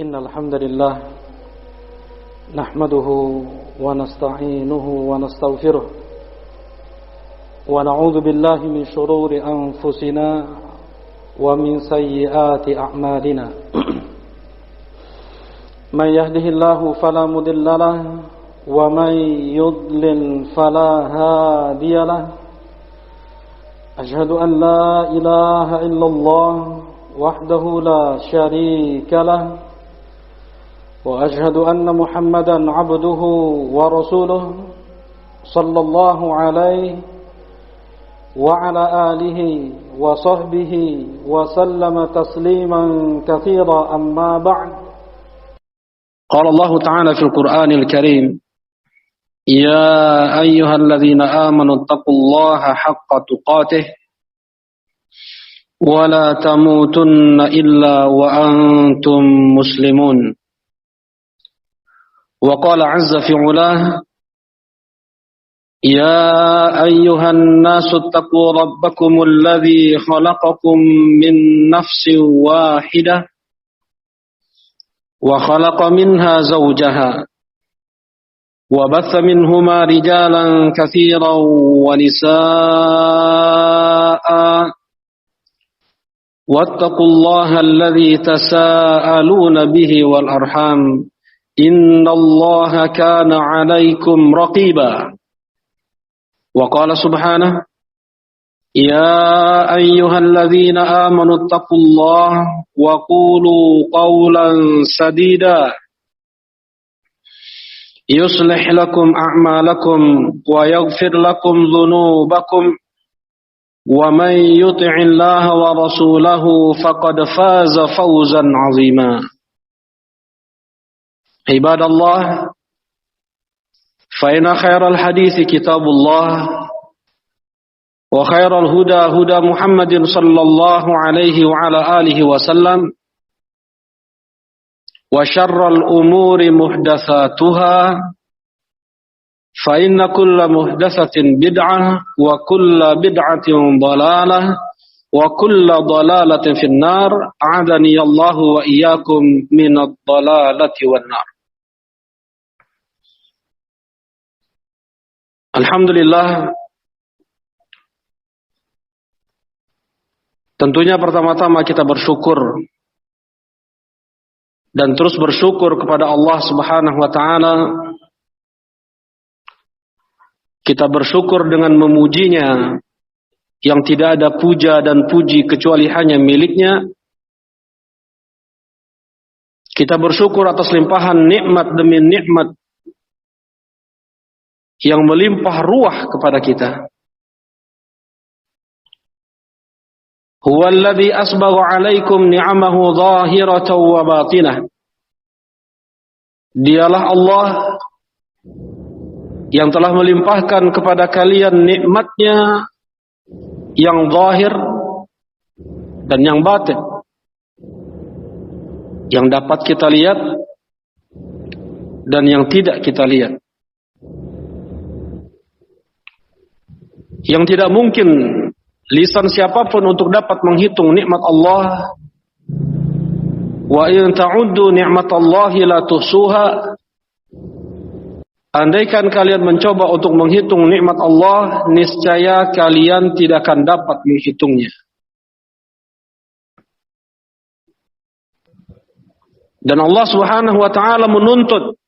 إن الحمد لله نحمده ونستعينه ونستغفره ونعوذ بالله من شرور أنفسنا ومن سيئات أعمالنا من يهده الله فلا مضل له ومن يضلل فلا هادي له أشهد أن لا إله إلا الله وحده لا شريك له وأشهد أن محمدا عبده ورسوله صلى الله عليه وعلى آله وصحبه وسلم تسليما كثيرا أما بعد قال الله تعالى في القرآن الكريم يا أيها الذين آمنوا اتقوا الله حق تقاته ولا تموتن إلا وأنتم مسلمون وقال عز في علاه يا أيها الناس اتقوا ربكم الذي خلقكم من نفس واحدة وخلق منها زوجها وبث منهما رجالا كثيرا ونساء واتقوا الله الذي تساءلون به والأرحام إن الله كان عليكم رقيبا وقال سبحانه يا أيها الذين آمنوا اتقوا الله وقولوا قولا سديدا يصلح لكم أعمالكم ويغفر لكم ذنوبكم ومن يطع الله ورسوله فقد فاز فوزا عظيما عباد الله فإن خير الحديث كتاب الله وخير الهدى هدى محمد صلى الله عليه وعلى آله وسلم وشر الأمور محدثاتها فإن كل محدثة بدعة وكل بدعة ضلالة وكل ضلالة في النار أعاذني الله وإياكم من الضلالة والنار. Alhamdulillah, tentunya pertama-tama kita bersyukur dan terus bersyukur kepada Allah Subhanahu wa taala. Kita bersyukur dengan memujinya yang tidak ada puja dan puji kecuali hanya miliknya. Kita bersyukur atas limpahan nikmat demi nikmat yang melimpah ruah kepada kita. Huwallazi asbagha 'alaikum ni'amahu zahiratan wa batinah. Dialah Allah yang telah melimpahkan kepada kalian nikmatnya yang zahir dan yang batin, yang dapat kita lihat dan yang tidak kita lihat, yang tidak mungkin lisan siapapun untuk dapat menghitung nikmat Allah. Wa in ta'uddu ni'matallahi la tuhsuha. Andaikan kalian mencoba untuk menghitung nikmat Allah, niscaya kalian tidak akan dapat menghitungnya. Dan Allah Subhanahu wa taala menuntut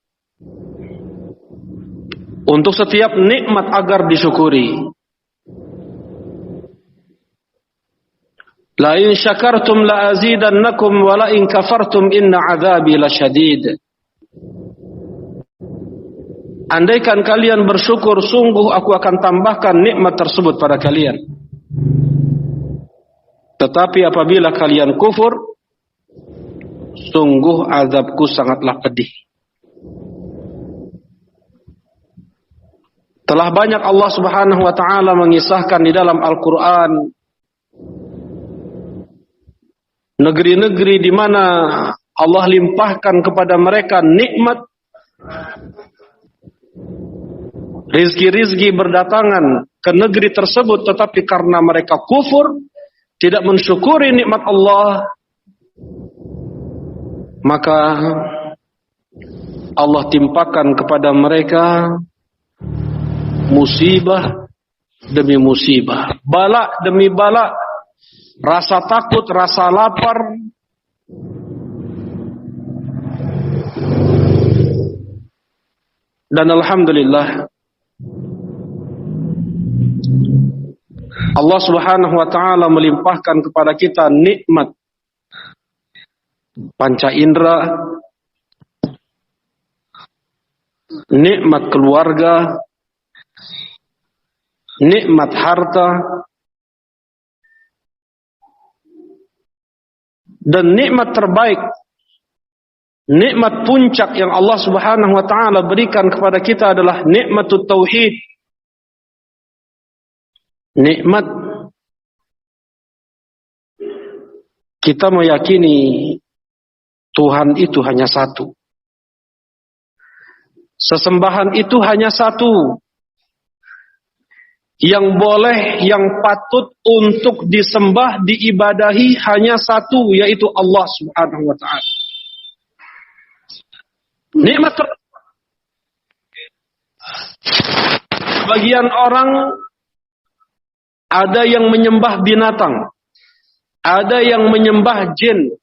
untuk setiap nikmat agar disyukuri. La in syakartum la azidannakum wa la in kafartum inna 'adzabi lasyadid. Andaikan kalian bersyukur, sungguh aku akan tambahkan nikmat tersebut pada kalian. Tetapi apabila kalian kufur, sungguh azabku sangatlah pedih. Telah banyak Allah Subhanahu wa taala mengisahkan di dalam Al-Qur'an negeri-negeri di mana Allah limpahkan kepada mereka nikmat, rizki-rizki berdatangan ke negeri tersebut, tetapi karena mereka kufur, tidak mensyukuri nikmat Allah, maka Allah timpakan kepada mereka musibah demi musibah, bala demi bala, rasa takut, rasa lapar, dan alhamdulillah Allah Subhanahu wa taala melimpahkan kepada kita nikmat panca indera, nikmat keluarga, nikmat harta, dan nikmat terbaik, nikmat puncak yang Allah Subhanahu wa taala berikan kepada kita adalah nikmatut tauhid. Nikmat kita meyakini Tuhan itu hanya satu. Sesembahan itu hanya satu. Yang boleh, yang patut untuk disembah, diibadahi hanya satu, yaitu Allah Subhanahu wa taala. Nikmat sebagian orang ada yang menyembah binatang, ada yang menyembah jin,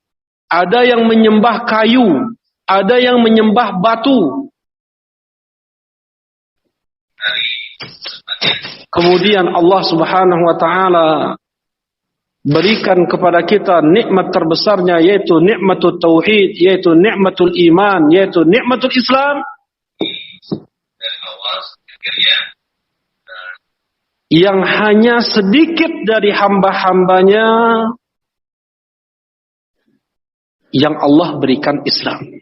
ada yang menyembah kayu, ada yang menyembah batu. Kemudian Allah Subhanahu wa taala berikan kepada kita nikmat terbesarnya, yaitu nikmatul tauhid, yaitu nikmatul iman, yaitu nikmatul Islam. Yang hanya sedikit dari hamba-hambanya yang Allah berikan Islam.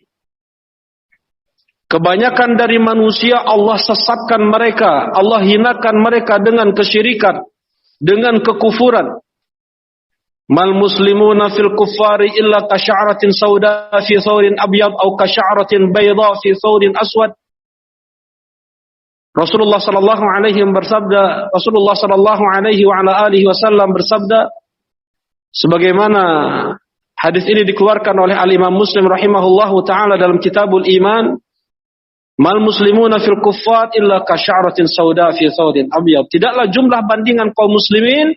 Kebanyakan dari manusia Allah sesatkan mereka, Allah hinakan mereka dengan kesyirikan, dengan kekufuran. Mal muslimuna fil kuffari illa kasya'ratin sauda fi thawrin abyad atau kasya'ratin bayda fi thawrin aswad. Rasulullah sallallahu alaihi bersabda, Rasulullah sallallahu alaihi wa ala alihi wasallam bersabda sebagaimana hadis ini dikeluarkan oleh Al-Imam Muslim rahimahullahu taala dalam Kitabul Iman, mal muslimuna fil kuffar illa kasya'ratin sauda fi thawrin abyad. Tidaklah jumlah bandingan kaum muslimin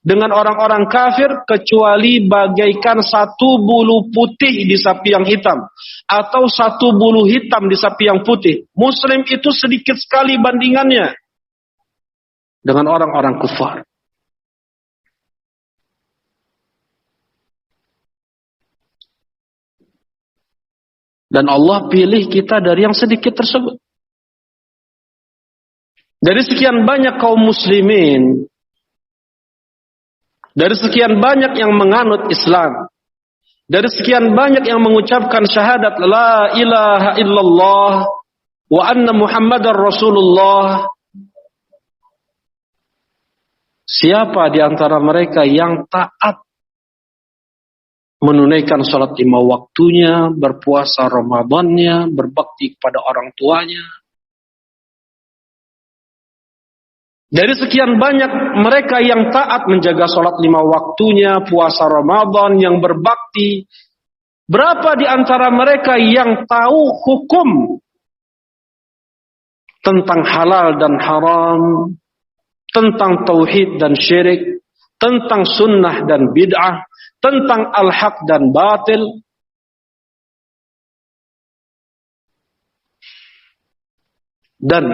dengan orang-orang kafir kecuali bagaikan satu bulu putih di sapi yang hitam atau satu bulu hitam di sapi yang putih. Muslim itu sedikit sekali bandingannya dengan orang-orang kufar. Dan Allah pilih kita dari yang sedikit tersebut. Dari sekian banyak kaum muslimin, dari sekian banyak yang menganut Islam, dari sekian banyak yang mengucapkan syahadat la ilaha illallah wa anna Muhammadar Rasulullah, siapa di antara mereka yang taat menunaikan salat 5 waktunya, berpuasa Ramadannya, berbakti kepada orang tuanya? Dari sekian banyak mereka yang taat menjaga salat 5 waktunya, puasa Ramadan, yang berbakti, berapa di antara mereka yang tahu hukum tentang halal dan haram, tentang tauhid dan syirik, tentang sunnah dan bid'ah, tentang al-haq dan batil? Dan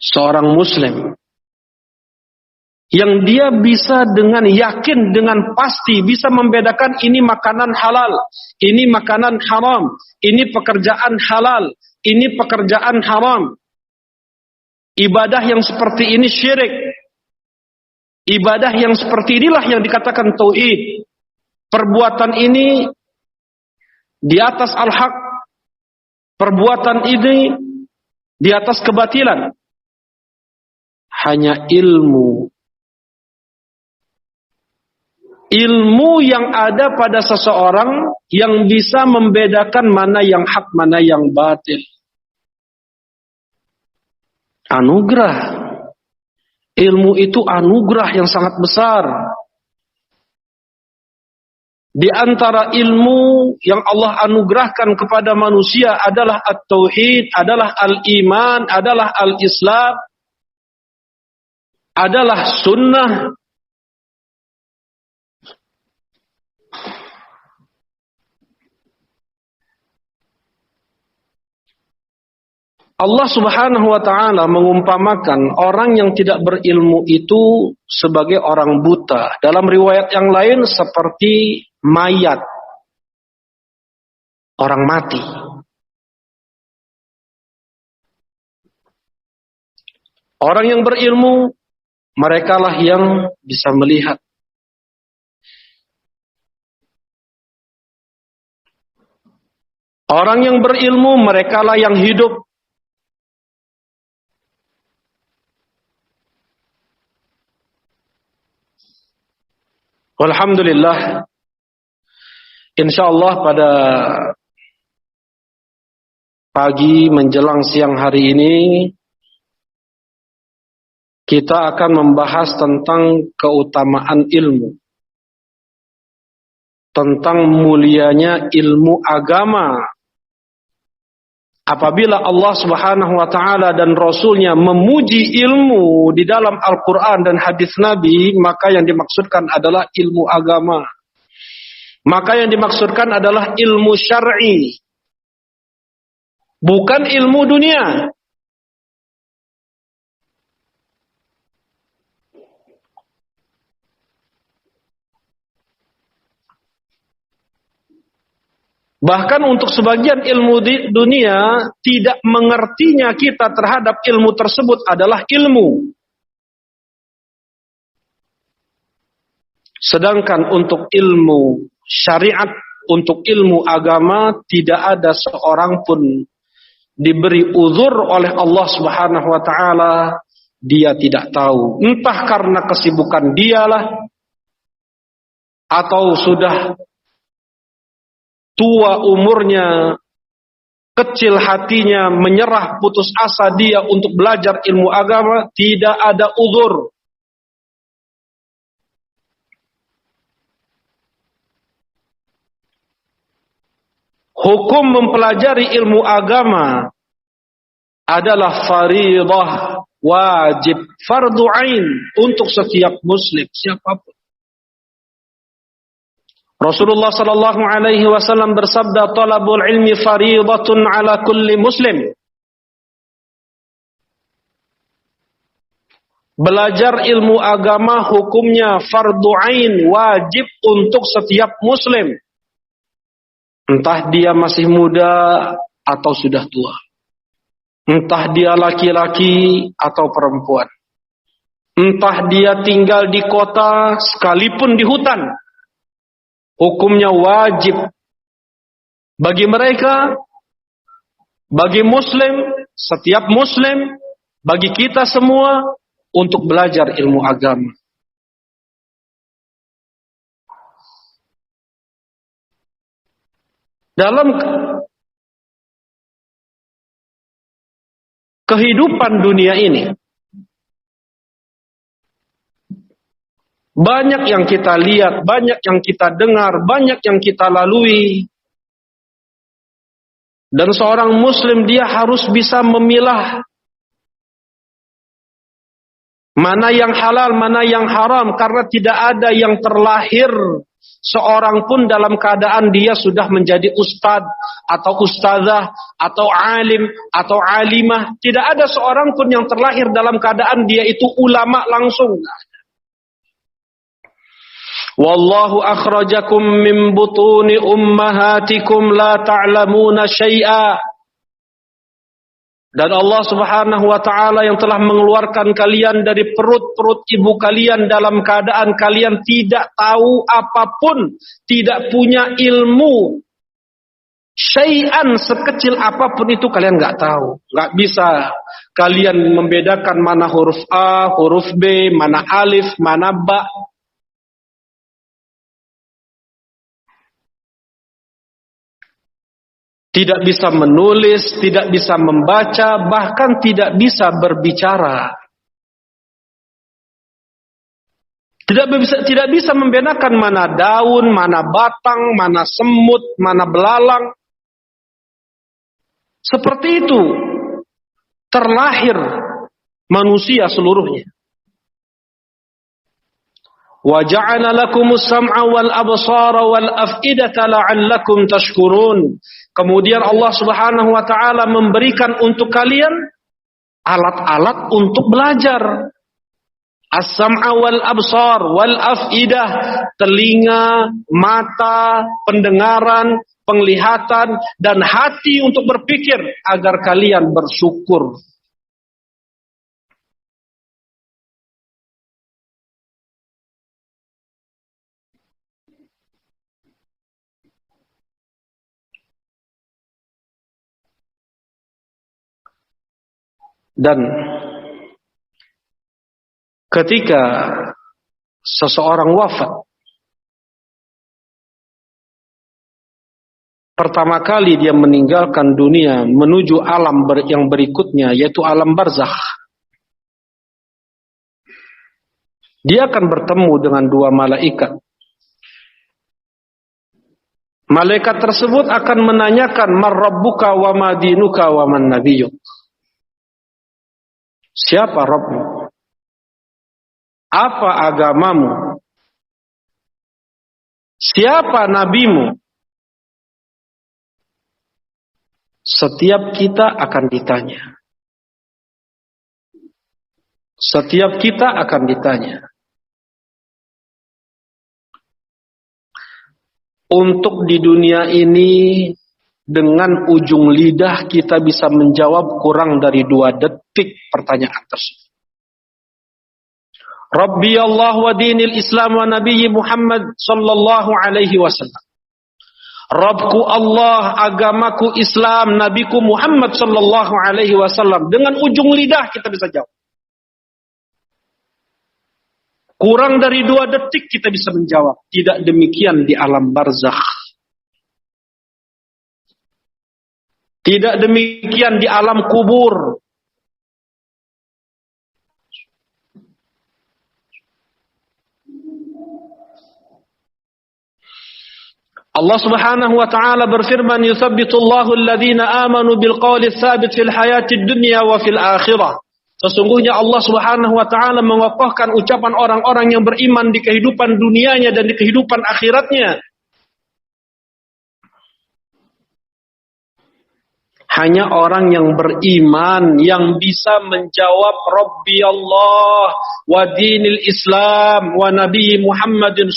seorang muslim yang dia bisa dengan yakin, dengan pasti bisa membedakan ini makanan halal, ini makanan haram, ini pekerjaan halal, ini pekerjaan haram. Ibadah yang seperti ini syirik. Ibadah yang seperti inilah yang dikatakan tauhid. Perbuatan ini di atas al-haq. Perbuatan ini di atas kebatilan. Hanya ilmu. Ilmu yang ada pada seseorang yang bisa membedakan mana yang hak, mana yang batil. Anugerah. Ilmu itu anugerah yang sangat besar. Di antara ilmu yang Allah anugerahkan kepada manusia adalah at-tauhid, adalah al-iman, adalah al-islam, adalah sunnah. Allah Subhanahu wa ta'ala mengumpamakan orang yang tidak berilmu itu sebagai orang buta. Dalam riwayat yang lain seperti mayat, orang mati. Orang yang berilmu, merekalah yang bisa melihat. Orang yang berilmu, merekalah yang hidup. Alhamdulillah, insyaallah pada pagi menjelang siang hari ini kita akan membahas tentang keutamaan ilmu, tentang mulianya ilmu agama. Apabila Allah Subhanahu wa ta'ala dan Rasulnya memuji ilmu di dalam Al-Quran dan hadis Nabi, maka yang dimaksudkan adalah ilmu agama. Maka yang dimaksudkan adalah ilmu syar'i, bukan ilmu dunia. Bahkan untuk sebagian ilmu di dunia, tidak mengertinya kita terhadap ilmu tersebut adalah ilmu. Sedangkan untuk ilmu syariat, untuk ilmu agama, tidak ada seorang pun diberi uzur oleh Allah Subhanahu wa ta'ala, dia tidak tahu. Entah karena kesibukan dialah, atau sudah tua umurnya, kecil hatinya, menyerah putus asa dia untuk belajar ilmu agama, tidak ada uzur. Hukum mempelajari ilmu agama adalah faridah, wajib, fardu ain untuk setiap muslim, siapapun. Rasulullah sallallahu alaihi wasallam bersabda, "Talabul ilmi fariidatun ala kulli muslim." Belajar ilmu agama hukumnya fardu ain, wajib untuk setiap muslim. Entah dia masih muda atau sudah tua. Entah dia laki-laki atau perempuan. Entah dia tinggal di kota sekalipun di hutan. Hukumnya wajib bagi mereka, bagi muslim, setiap muslim, bagi kita semua untuk belajar ilmu agama. Dalam kehidupan dunia ini, banyak yang kita lihat, banyak yang kita dengar, banyak yang kita lalui. Dan seorang muslim dia harus bisa memilah mana yang halal, mana yang haram. Karena tidak ada yang terlahir seorang pun dalam keadaan dia sudah menjadi ustadz atau ustazah atau alim atau alimah. Tidak ada seorang pun yang terlahir dalam keadaan dia itu ulama langsung. Wallahu akhrajakum min butuni ummahatikum la ta'lamuna syai'a. Dan Allah Subhanahu wa ta'ala yang telah mengeluarkan kalian dari perut-perut ibu kalian dalam keadaan kalian tidak tahu apapun, tidak punya ilmu. Syai'an, sekecil apapun itu kalian enggak tahu. Enggak bisa kalian membedakan mana huruf A, huruf B, mana alif, mana ba. Tidak bisa menulis, tidak bisa membaca, bahkan tidak bisa berbicara. Tidak bisa membedakan mana daun, mana batang, mana semut, mana belalang. Seperti itu terlahir manusia seluruhnya. Wa ja'ala lakumus sam'a wal absara wal af'idata la'allakum tashkurun. Kemudian Allah Subhanahu wa taala memberikan untuk kalian alat-alat untuk belajar. As-sam'a wal absar wal af'idah, telinga, mata, pendengaran, penglihatan, dan hati untuk berpikir agar kalian bersyukur. Dan ketika seseorang wafat, pertama kali dia meninggalkan dunia menuju alam yang berikutnya, yaitu alam barzakh. Dia akan bertemu dengan dua malaikat. Malaikat tersebut akan menanyakan, "Man rabbuka wa ma dinuka wa man nabiyyuk?" Siapa Rabbmu? Apa agamamu? Siapa nabimu? Setiap kita akan ditanya. Setiap kita akan ditanya. Untuk di dunia ini, dengan ujung lidah kita bisa menjawab kurang dari 2 detik pertanyaan tersebut. Rabbi Allah wa dinil Islam wa Nabi Muhammad sallallahu alaihi wasallam. Rabbku Allah, agamaku Islam, Nabiku Muhammad sallallahu alaihi wasallam. Dengan ujung lidah kita bisa jawab. Kurang dari 2 detik kita bisa menjawab. Tidak demikian di alam barzakh. Tidak demikian di alam kubur. Allah Subhanahu wa taala berfirman, "Yuthabbitullahu alladhina amanu bil qawli tsabit fil hayatid dunya wa fil akhirah." Sesungguhnya Allah Subhanahu wa taala mengokohkan ucapan orang-orang yang beriman di kehidupan dunianya dan di kehidupan akhiratnya. Hanya orang yang beriman yang bisa menjawab Rabbi Allah wa dinil Islam wa Nabi Muhammadin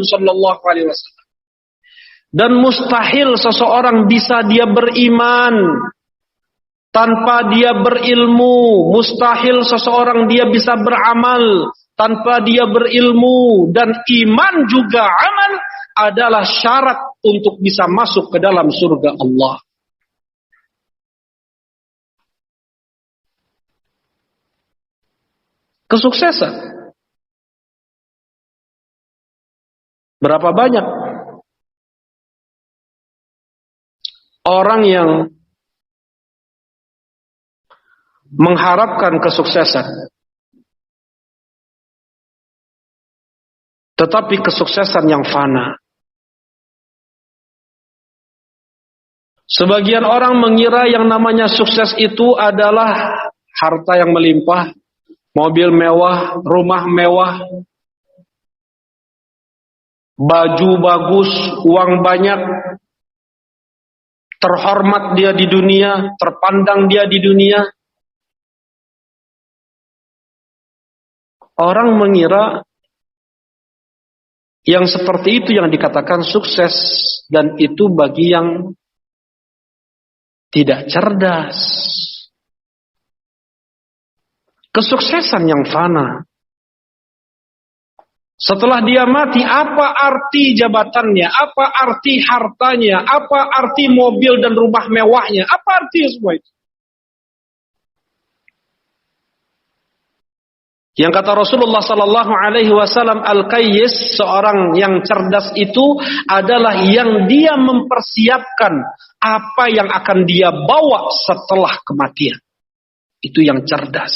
sallallahu alaihi wasallam. Dan mustahil seseorang bisa dia beriman tanpa dia berilmu. Mustahil seseorang dia bisa beramal tanpa dia berilmu. Dan iman juga amal adalah syarat untuk bisa masuk ke dalam surga Allah. Kesuksesan. Berapa banyak orang yang mengharapkan kesuksesan, tetapi kesuksesan yang fana. Sebagian orang mengira yang namanya sukses itu adalah harta yang melimpah, mobil mewah, rumah mewah, baju bagus, uang banyak, terhormat dia di dunia, terpandang dia di dunia. Orang mengira yang seperti itu yang dikatakan sukses, dan itu bagi yang tidak cerdas. Kesuksesan yang fana. Setelah dia mati, apa arti jabatannya? Apa arti hartanya? Apa arti mobil dan rumah mewahnya? Apa arti semua itu? Yang kata Rasulullah sallallahu alaihi wasallam, al-qayyis, seorang yang cerdas itu adalah yang dia mempersiapkan apa yang akan dia bawa setelah kematian. Itu yang cerdas.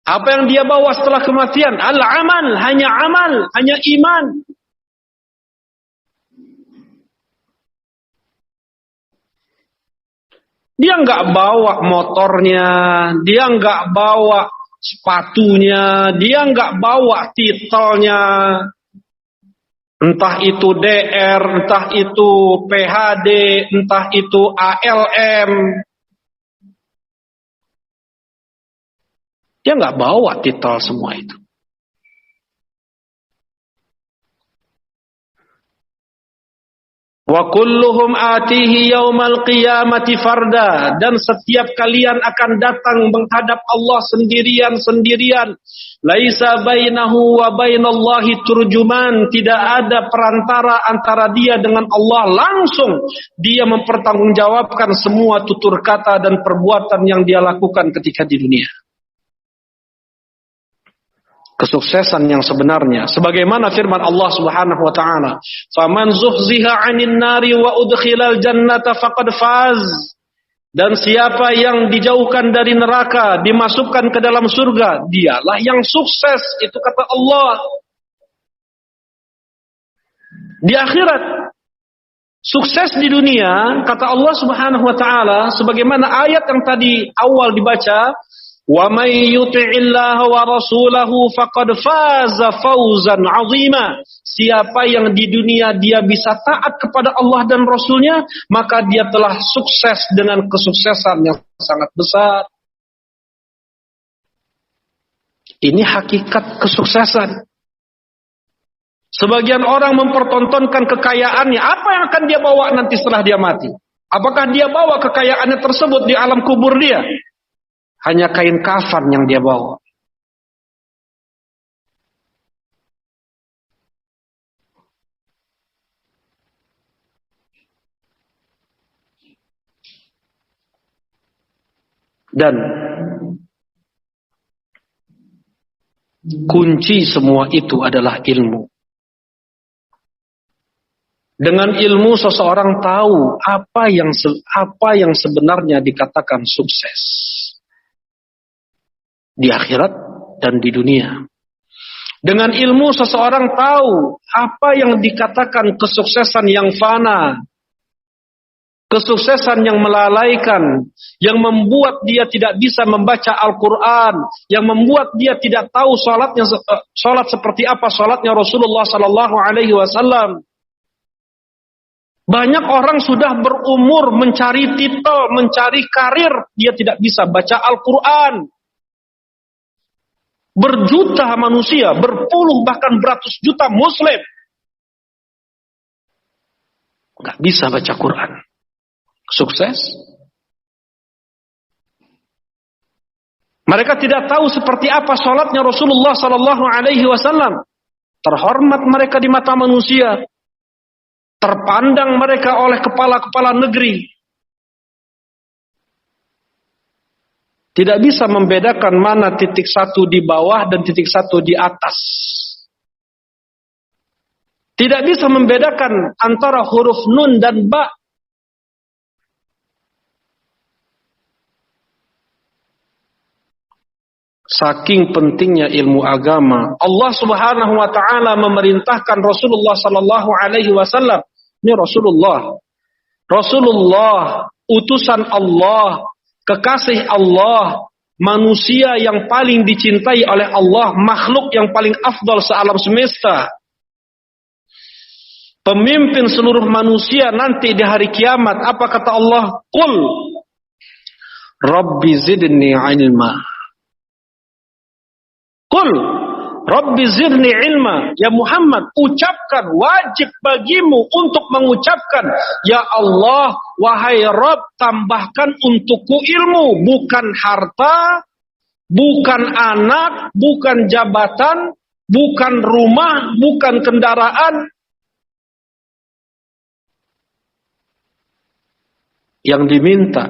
Apa yang dia bawa setelah kematian? Al-amal, hanya iman. Dia nggak bawa motornya, dia nggak bawa sepatunya, dia nggak bawa titelnya. Entah itu DR, entah itu PhD, entah itu ALM. Dia nggak bawa titel semua itu. Wa kulluhum atihi yaumal qiyamati farda, dan setiap kalian akan datang menghadap Allah sendirian-sendirian. Laisa bainahu wa bainallahi turjuman, tidak ada perantara antara dia dengan Allah, langsung dia mempertanggungjawabkan semua tutur kata dan perbuatan yang dia lakukan ketika di dunia. Kesuksesan yang sebenarnya sebagaimana firman Allah Subhanahu wa taala, "Faman zuhziha 'anil nari wa udkhilal jannata faqad faz." Dan siapa yang dijauhkan dari neraka, dimasukkan ke dalam surga, dialah yang sukses, itu kata Allah. Di akhirat, sukses di dunia, kata Allah Subhanahu wa taala sebagaimana ayat yang tadi awal dibaca, wa may yuti'illaha wa rasulahu faqad faza fawzan 'azima. Siapa yang di dunia dia bisa taat kepada Allah dan Rasulnya, maka dia telah sukses dengan kesuksesan yang sangat besar. Ini hakikat kesuksesan. Sebagian orang mempertontonkan kekayaannya, apa yang akan dia bawa nanti setelah dia mati? Apakah dia bawa kekayaannya tersebut di alam kubur dia? Hanya kain kafan yang dia bawa. Dan kunci semua itu adalah ilmu. Dengan ilmu seseorang tahu apa yang sebenarnya dikatakan sukses di akhirat dan di dunia. Dengan ilmu seseorang tahu apa yang dikatakan kesuksesan yang fana, kesuksesan yang melalaikan, yang membuat dia tidak bisa membaca Al-Quran, yang membuat dia tidak tahu salat seperti apa salatnya Rasulullah sallallahu alaihi wasallam. Banyak orang sudah berumur mencari titel, mencari karir, dia tidak bisa baca Al-Quran. Berjuta manusia, berpuluh bahkan beratus juta muslim nggak bisa baca Quran. Sukses? Mereka tidak tahu seperti apa salatnya Rasulullah sallallahu alaihi wasallam. Terhormat mereka di mata manusia. Terpandang mereka oleh kepala-kepala negeri. Tidak bisa membedakan mana titik satu di bawah dan titik satu di atas. Tidak bisa membedakan antara huruf nun dan ba. Saking pentingnya ilmu agama, Allah Subhanahu wa taala memerintahkan Rasulullah sallallahu alaihi wasallam. Ini Rasulullah, utusan Allah, kekasih Allah, manusia yang paling dicintai oleh Allah, makhluk yang paling afdal sealam semesta. Pemimpin seluruh manusia nanti di hari kiamat. Apa kata Allah? Qul Rabbi zidni ilma. Qul Rabbi zidni ilma. Ya Muhammad, ucapkan, wajib bagimu untuk mengucapkan, ya Allah, wahai Rabb, tambahkan untukku ilmu. Bukan harta, bukan anak, bukan jabatan, bukan rumah, bukan kendaraan. Yang diminta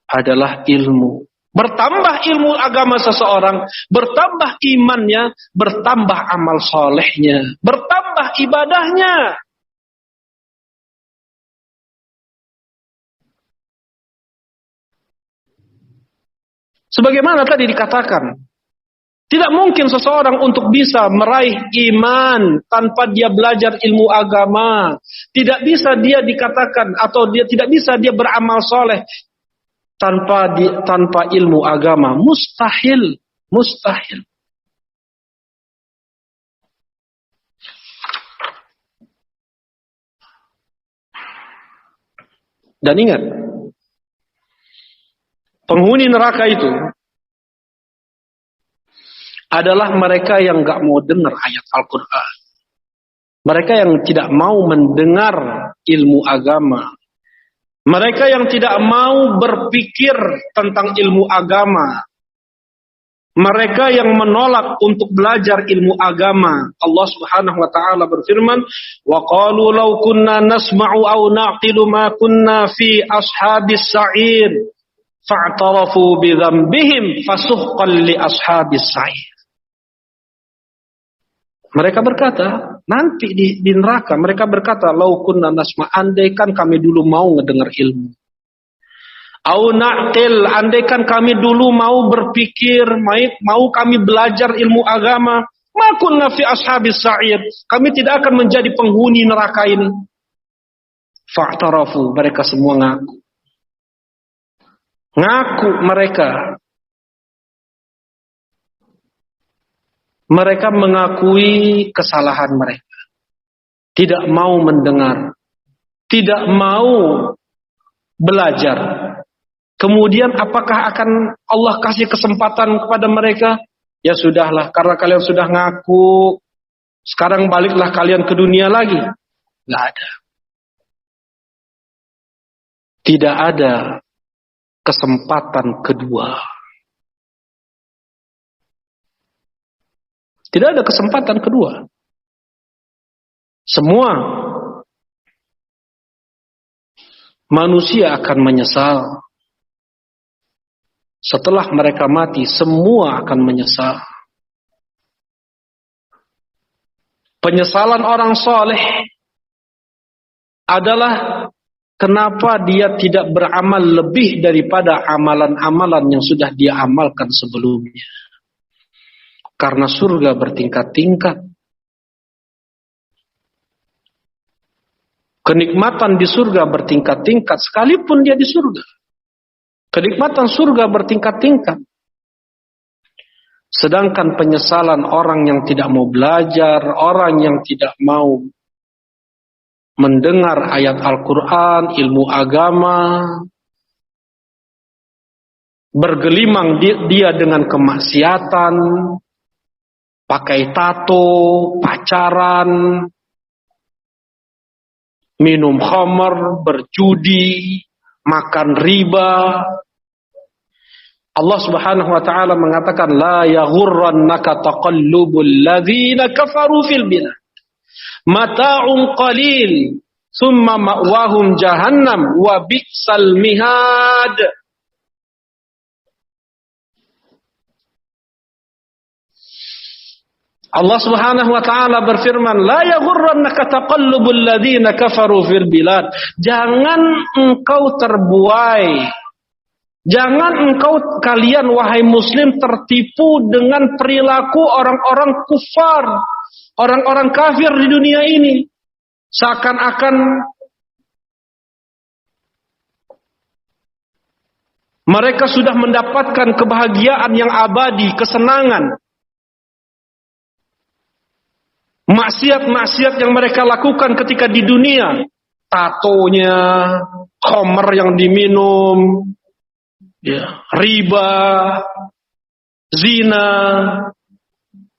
adalah ilmu. Bertambah ilmu agama seseorang, bertambah imannya, bertambah amal solehnya, bertambah ibadahnya. Sebagaimana tadi dikatakan, Tidak mungkin seseorang untuk bisa meraih iman tanpa dia belajar ilmu agama. Tidak bisa dia dikatakan atau dia tidak bisa dia beramal soleh tanpa ilmu agama. Mustahil, mustahil. Dan ingat, penghuni neraka itu adalah mereka yang gak mau dengar ayat Al-Quran. Mereka yang tidak mau mendengar ilmu agama. Mereka yang tidak mau berpikir tentang ilmu agama. Mereka yang menolak untuk belajar ilmu agama. Allah Subhanahu wa taala berfirman, "Wa qalu law kunna nasma'u aw naqilu ma kunna fi ashabis sa'ir." Fa'tarafu bi dzambihim fasuhqan li ashabis sa'ir. Mereka berkata, nanti di neraka mereka berkata, "Lau kunna nasma', andaikan kami dulu mau ngedengar ilmu. Au na'qil, andaikan kami dulu mau berpikir, mau kami belajar ilmu agama, ma kunna fi ashabis sa'ir." Kami tidak akan menjadi penghuni neraka ini. Fa'tarafu, mereka semua ngaku. Ngaku mereka. Mereka mengakui kesalahan mereka. Tidak mau mendengar. Tidak mau belajar. Kemudian apakah akan Allah kasih kesempatan kepada mereka? Ya sudahlah, karena kalian sudah ngaku. Sekarang baliklah kalian ke dunia lagi. Nggak ada. Tidak ada kesempatan kedua. Tidak ada kesempatan kedua. Semua manusia akan menyesal. Setelah mereka mati, semua akan menyesal. Penyesalan orang soleh adalah kenapa dia tidak beramal lebih daripada amalan-amalan yang sudah dia amalkan sebelumnya. Karena surga bertingkat-tingkat. Kenikmatan di surga bertingkat-tingkat sekalipun dia di surga. Kenikmatan surga bertingkat-tingkat. Sedangkan penyesalan orang yang tidak mau belajar, orang yang tidak mau mendengar ayat Al-Quran, ilmu agama, bergelimang dia dengan kemaksiatan, pakai tato, pacaran, minum khamar, berjudi, makan riba. Allah Subhanahu wa taala mengatakan, la yaghurrannaka taqallubul ladzina kafaru fil bilad. Mata'un qalil, thumma ma'wahum jahannam wa bi'sal mihad. Allah Subhanahu wa taala berfirman, la yaghurrannaka taqallubul ladzina kafaru fil bilad. Jangan engkau terbuai. Jangan kalian wahai muslim tertipu dengan perilaku orang-orang kufar, orang-orang kafir di dunia ini. Seakan-akan mereka sudah mendapatkan kebahagiaan yang abadi, kesenangan. Maksiat-maksiat yang mereka lakukan ketika di dunia, tatonya, khamr yang diminum, ya, riba, zina,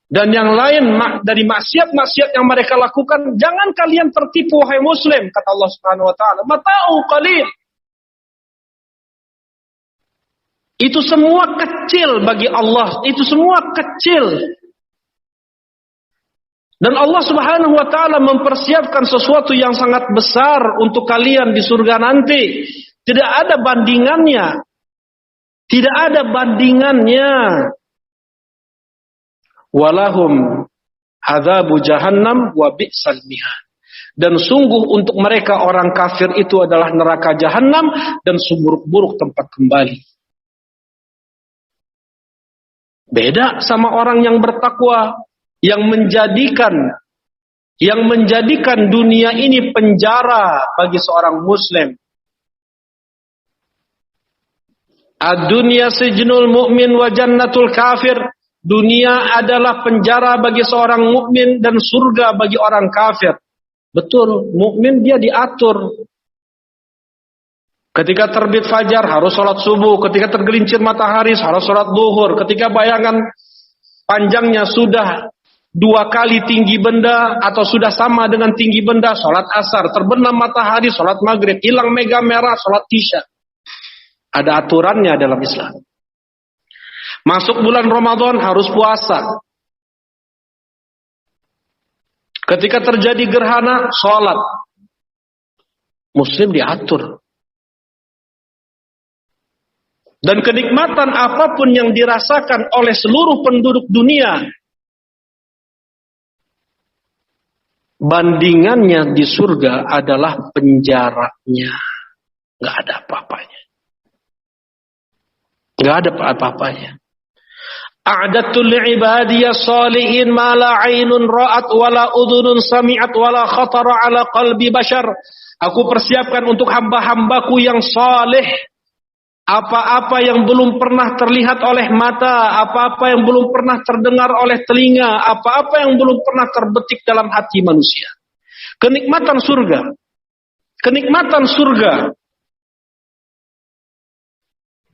dan yang lain dari maksiat-maksiat yang mereka lakukan. Jangan kalian tertipu wahai muslim, kata Allah Subhanahu wa taala. Mata'u qalil. Itu semua kecil bagi Allah, itu semua kecil. Dan Allah Subhanahu wa taala mempersiapkan sesuatu yang sangat besar untuk kalian di surga nanti. Tidak ada bandingannya. Tidak ada bandingannya. Walahum adzabu jahannam wa bi'sal mihad. Dan sungguh untuk mereka orang kafir itu adalah neraka jahanam dan seburuk-buruk tempat kembali. Beda sama orang yang bertakwa, yang menjadikan dunia ini penjara bagi seorang muslim. Ad-dunya sijnul mu'min wa jannatul kafir. Dunia adalah penjara bagi seorang mukmin dan surga bagi orang kafir. Betul, mukmin dia diatur. Ketika terbit fajar harus sholat subuh, ketika tergelincir matahari harus sholat duhur, ketika bayangan panjangnya sudah 2 kali tinggi benda atau sudah sama dengan tinggi benda, sholat asar, terbenam matahari, sholat maghrib, hilang mega merah, sholat isya. Ada aturannya dalam Islam. Masuk bulan Ramadan harus puasa. Ketika terjadi gerhana, sholat. Muslim diatur. Dan kenikmatan apapun yang dirasakan oleh seluruh penduduk dunia, bandingannya di surga adalah penjaranya. Gak ada apa-apanya. Gak ada apa-apanya. A'dadtu li'ibadiyas salihin ma la 'ainun ra'at wa la udhunun sami'at wa la khatara 'ala qalbi bashar. Aku persiapkan untuk hamba-hambaku yang saleh apa-apa yang belum pernah terlihat oleh mata, apa-apa yang belum pernah terdengar oleh telinga, apa-apa yang belum pernah terbetik dalam hati manusia. Kenikmatan surga. Kenikmatan surga.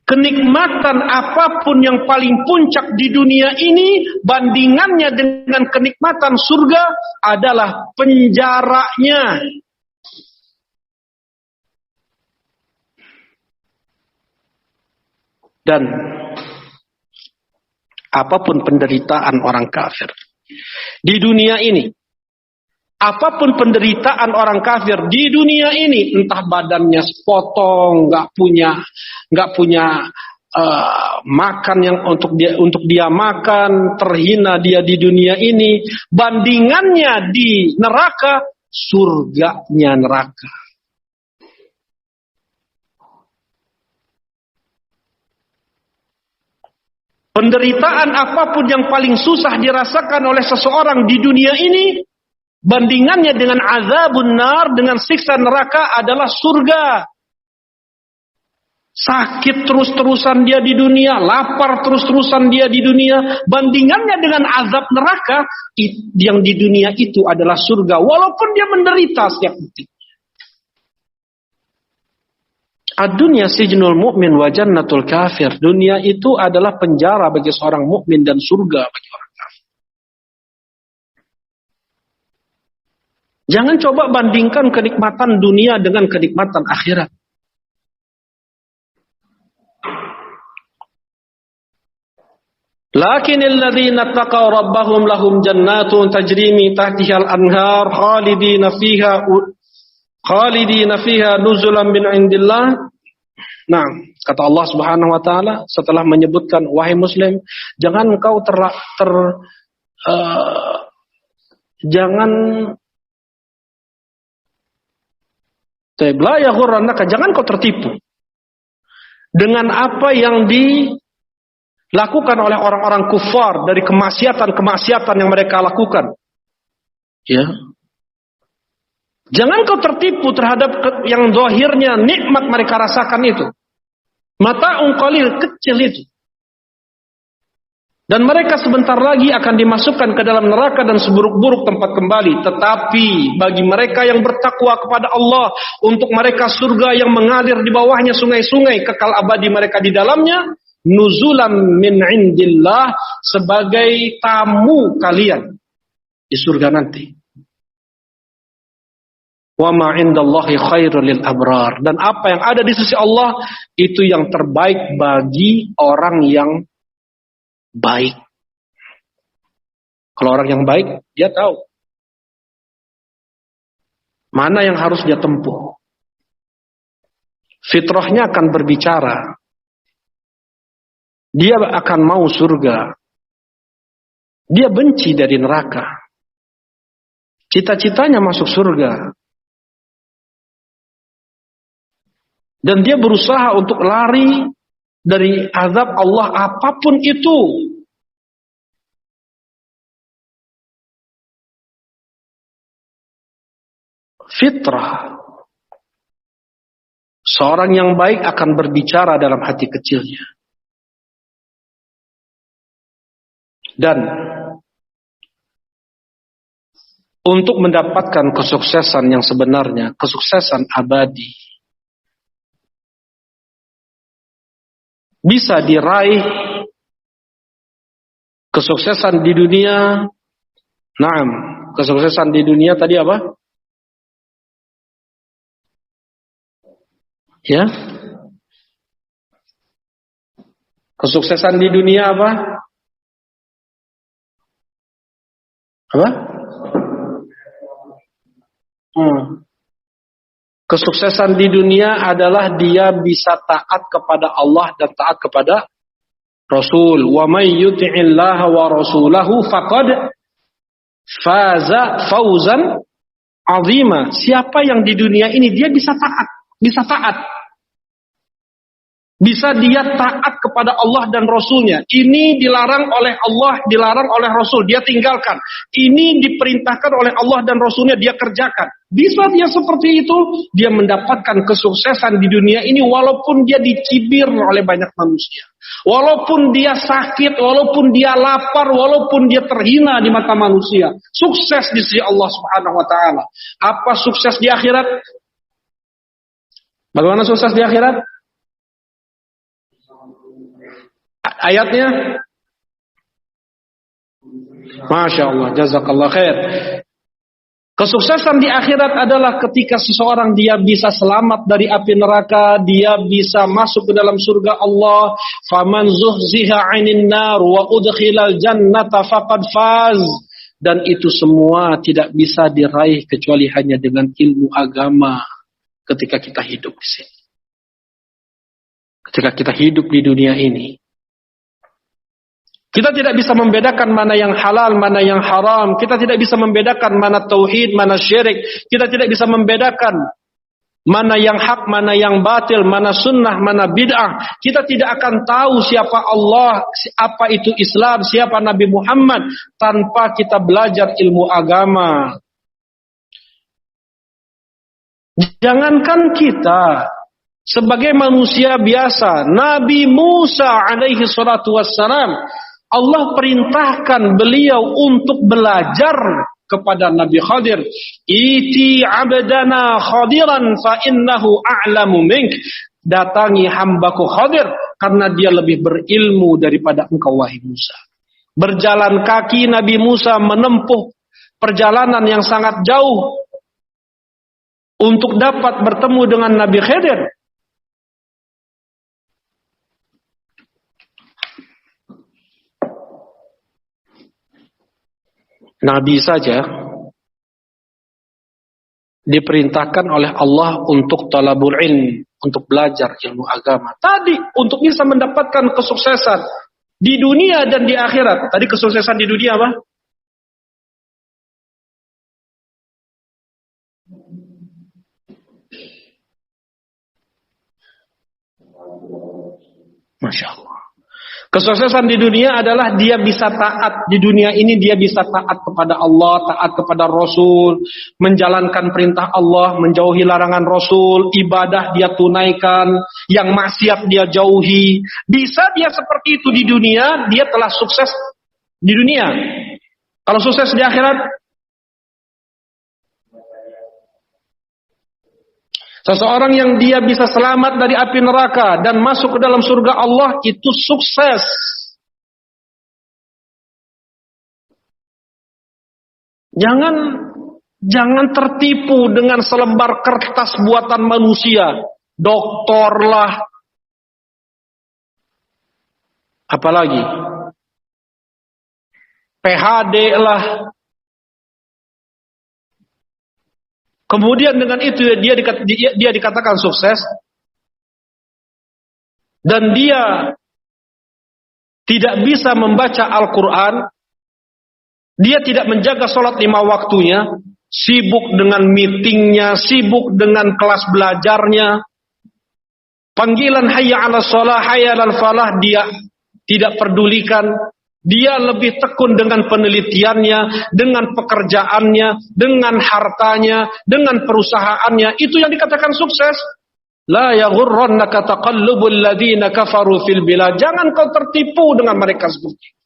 Kenikmatan apapun yang paling puncak di dunia ini, bandingannya dengan kenikmatan surga adalah penjaranya. Dan apapun penderitaan orang kafir di dunia ini, apapun penderitaan orang kafir di dunia ini, entah badannya sepotong, nggak punya makan yang untuk dia makan, terhina dia di dunia ini, bandingannya di neraka, surganya neraka. Penderitaan apapun yang paling susah dirasakan oleh seseorang di dunia ini, bandingannya dengan azabun nar, dengan siksa neraka adalah surga. Sakit terus-terusan dia di dunia, lapar terus-terusan dia di dunia, bandingannya dengan azab neraka yang di dunia itu adalah surga, walaupun dia menderita setiap detik. Ad-dunya sijnul mu'min wa jannatul kafir. Dunia itu adalah penjara bagi seorang mukmin dan surga bagi orang kafir. Jangan coba bandingkan kenikmatan dunia dengan kenikmatan akhirat. Lakinnal ladzina taqaw rabbahum lahum jannatun tajri min tahtiha al-anhar khalidina fiha nuzulan min indillah. Nah, kata Allah Subhanahu wa taala setelah menyebutkan, wahai muslim, jangan engkau jangan kau tertipu dengan apa yang dilakukan oleh orang-orang kufar dari kemaksiatan yang mereka lakukan. Ya. Jangan kau tertipu terhadap yang zahirnya nikmat mereka rasakan itu. Mata'un qalil, kecil itu. Dan mereka sebentar lagi akan dimasukkan ke dalam neraka dan seburuk-buruk tempat kembali. Tetapi bagi mereka yang bertakwa kepada Allah, untuk mereka surga yang mengalir di bawahnya sungai-sungai, kekal abadi mereka di dalamnya, nuzulan min indillah, sebagai tamu kalian di surga nanti. Wa ma indallahi khairul lil abrar. Dan apa yang ada di sisi Allah itu yang terbaik bagi orang yang baik. Kalau orang yang baik, dia tahu mana yang harus dia tempuh. Fitrahnya akan berbicara. Dia akan mau surga. Dia benci dari neraka. Cita-citanya masuk surga. Dan dia berusaha untuk lari dari azab Allah apapun itu. fitrah. Seorang yang baik akan berbicara dalam hati kecilnya. Dan untuk mendapatkan kesuksesan yang sebenarnya, kesuksesan abadi, bisa diraih kesuksesan di dunia. Naam, kesuksesan di dunia tadi apa? Ya. Kesuksesan di dunia apa? Apa? Kesuksesan di dunia adalah dia bisa taat kepada Allah dan taat kepada Rasul. Wa may yuti'illaha wa rasulahu faqad faza fawzan 'azima. Siapa yang di dunia ini dia bisa taat. Bisa dia taat kepada Allah dan Rasulnya. Ini dilarang oleh Allah, dilarang oleh Rasul, dia tinggalkan. Ini diperintahkan oleh Allah dan Rasulnya, dia kerjakan. Bisa dia seperti itu, dia mendapatkan kesuksesan di dunia ini walaupun dia dicibir oleh banyak manusia. Walaupun dia sakit, walaupun dia lapar, walaupun dia terhina di mata manusia. Sukses di sisi Allah Subhanahu wa taala. Apa sukses di akhirat? Bagaimana sukses di akhirat? Ayatnya, Masya Allah, jazakallah khair. Kesuksesan di akhirat adalah ketika seseorang dia bisa selamat dari api neraka, dia bisa masuk ke dalam surga Allah. Faman zuhziha 'anil nar wa udkhilal jannata faqad faz. Dan itu semua tidak bisa diraih kecuali hanya dengan ilmu agama ketika kita hidup di sini. Ketika kita hidup di dunia ini, kita tidak bisa membedakan mana yang halal, mana yang haram. Kita tidak bisa membedakan mana tauhid, mana syirik. Kita tidak bisa membedakan mana yang hak, mana yang batil, mana sunnah, mana bid'ah. Kita tidak akan tahu siapa Allah, apa itu Islam, siapa Nabi Muhammad tanpa kita belajar ilmu agama. Jangankan kita sebagai manusia biasa, Nabi Musa alaihi salatu wassalam, Allah perintahkan beliau untuk belajar kepada Nabi Khadir. Iti abdana Khadiran fa innahu a'lamu mink. Datangi hambaku Khadir karena dia lebih berilmu daripada engkau wahai Musa. Berjalan kaki Nabi Musa menempuh perjalanan yang sangat jauh untuk dapat bertemu dengan Nabi Khadir. Nabi saja diperintahkan oleh Allah untuk talabul ilm, untuk belajar ilmu agama. Tadi untuk bisa mendapatkan kesuksesan di dunia dan di akhirat. Tadi kesuksesan di dunia apa? Masya Allah. Kesuksesan di dunia adalah dia bisa taat. Di dunia ini dia bisa taat kepada Allah, taat kepada Rasul, menjalankan perintah Allah, menjauhi larangan Rasul, ibadah dia tunaikan, yang maksiat dia jauhi. Bisa dia seperti itu di dunia, dia telah sukses di dunia. Kalau sukses di akhirat, seseorang yang dia bisa selamat dari api neraka dan masuk ke dalam surga Allah, itu sukses. Jangan tertipu dengan selembar kertas buatan manusia. Doktor lah. Apalagi? PhD lah. Kemudian dengan itu dia dikatakan sukses. Dan dia tidak bisa membaca Al-Quran. Dia tidak menjaga sholat 5 waktunya. Sibuk dengan meetingnya, sibuk dengan kelas belajarnya. Panggilan hayya ala sholah, hayya ala falah dia tidak pedulikan. Dia lebih tekun dengan penelitiannya, dengan pekerjaannya, dengan hartanya, dengan perusahaannya. Itu yang dikatakan sukses. La yaghurrannaka taqallubul ladzina kafaru fil bilad. Jangan kau tertipu dengan mereka seperti itu.